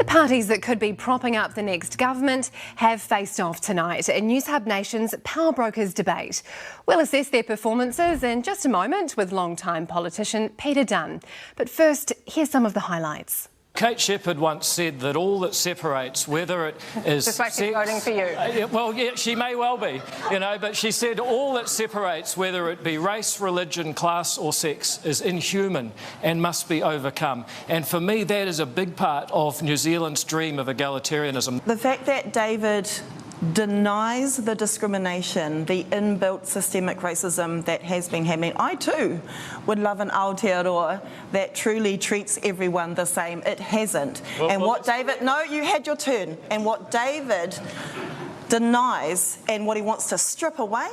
Parties that could be propping up the next government have faced off tonight in News Hub Nation's Power Brokers debate. We'll assess their performances in just a moment with long-time politician Peter Dunn. But first, here's some of the highlights. Kate Shepherd once said that all that separates, whether it is just like she's voting for you. Well, yeah, she may well be, but she said all that separates, whether it be race, religion, class or sex, is inhuman and must be overcome. And for me, that is a big part of New Zealand's dream of egalitarianism. The fact that David denies the discrimination, the inbuilt systemic racism that has been happening. I too would love an Aotearoa that truly treats everyone the same. It hasn't. No, you had your turn. And what David denies and what he wants to strip away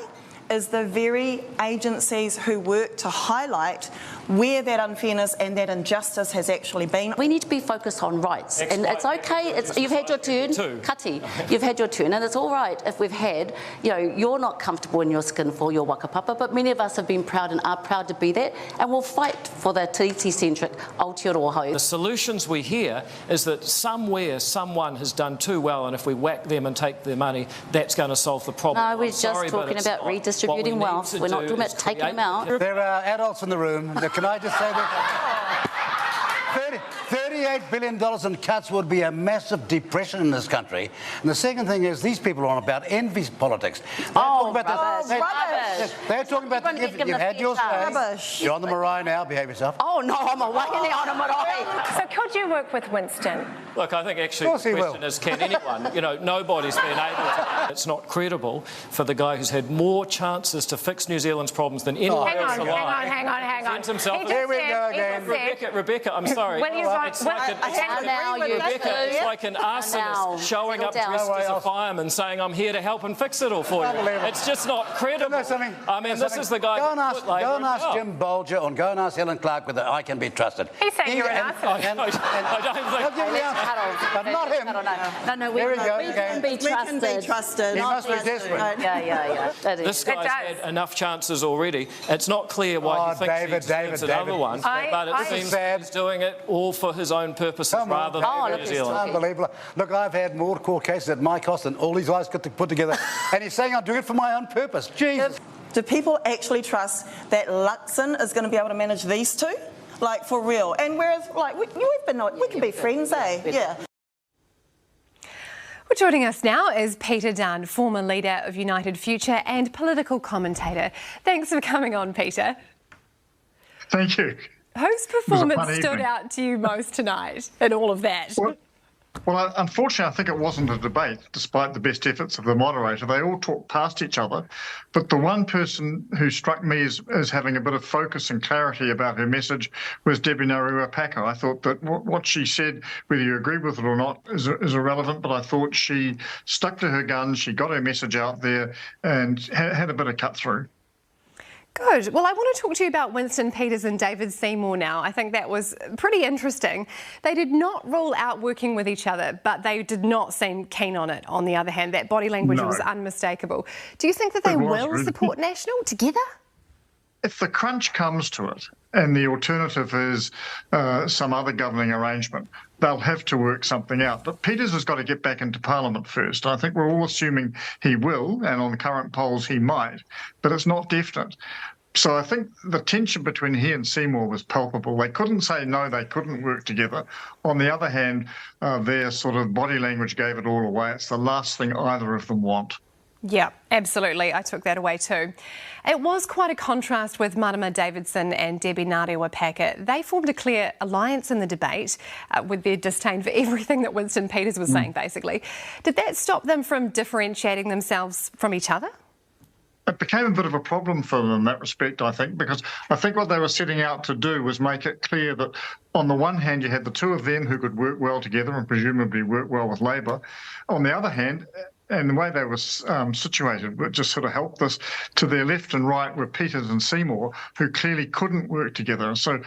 is the very agencies who work to highlight where that unfairness and that injustice has actually been. We need to be focused on rights, and it's okay. You've had your turn, Kati. You've had your turn, and it's all right if we've had, you're not comfortable in your skin for your wakapapa, but many of us have been proud and are proud to be that, and we'll fight for the tiriti-centric Aotearoa. The solutions we hear is that somewhere someone has done too well, and if we whack them and take their money, that's going to solve the problem. No, we're just talking about redistributing wealth. We're not talking about taking them out. There are adults in the room. Can I just say that $38 billion in cuts would be a massive depression in this country. And the second thing is these people are on about envy politics. They're talking about you've had your say. You're on the marae now. Behave yourself. Oh no, I'm away now on a marae. So could you work with Winston? Look, I think actually the question is, can anyone? Nobody's been able to. It's not credible for the guy who's had more chances to fix New Zealand's problems than anyone else alive. Hang on. Here we go again. Rebecca, I'm sorry. It's like an arsonist showing up dressed as a fireman saying, I'm here to help and fix it all for you. It's just not credible. I mean, this is the guy... Go and ask Jim Bolger and go and ask Helen Clark whether I can be trusted. He's saying you're an arsonist. I don't think... But not him. No, we can be trusted. He must be desperate. Yeah. This guy's had enough chances already. It's not clear why he thinks he's another one, but it seems he's doing it all for his own purposes rather than New Zealand. Unbelievable. Look, I've had more court cases at my cost than all these guys could put together. And he's saying I'm doing it for my own purpose. Jesus. Do people actually trust that Luxon is going to be able to manage these two? Like, for real? And whereas, we can be friends, eh? Yeah. Well, joining us now is Peter Dunn, former leader of United Future and political commentator. Thanks for coming on, Peter. Thank you. Whose performance stood out to you most tonight in all of that? Well, unfortunately, I think it wasn't a debate, despite the best efforts of the moderator. They all talked past each other. But the one person who struck me as having a bit of focus and clarity about her message was Debbie Narua-Packer. I thought that what she said, whether you agree with it or not, is irrelevant, but I thought she stuck to her guns, she got her message out there and had a bit of cut through. Good. Well, I want to talk to you about Winston Peters and David Seymour now. I think that was pretty interesting. They did not rule out working with each other, but they did not seem keen on it. On the other hand, that body language was unmistakable. Do you think that they will support National together? If the crunch comes to it and the alternative is some other governing arrangement, they'll have to work something out. But Peters has got to get back into Parliament first. I think we're all assuming he will, and on the current polls he might, but it's not definite. So I think the tension between he and Seymour was palpable. They couldn't say no, they couldn't work together. On the other hand, their sort of body language gave it all away. It's the last thing either of them want. Yeah, absolutely. I took that away too. It was quite a contrast with Marama Davidson and Debbie Narua-Packer. They formed a clear alliance in the debate with their disdain for everything that Winston Peters was saying, basically. Did that stop them from differentiating themselves from each other? It became a bit of a problem for them in that respect, I think, because I think what they were setting out to do was make it clear that on the one hand you had the two of them who could work well together and presumably work well with Labour. On the other hand, and the way they were situated, it just sort of helped this. To their left and right were Peters and Seymour, who clearly couldn't work together. So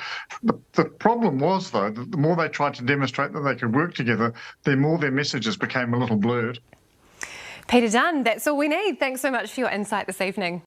the problem was, though, that the more they tried to demonstrate that they could work together, the more their messages became a little blurred. Peter Dunn, that's all we need. Thanks so much for your insight this evening.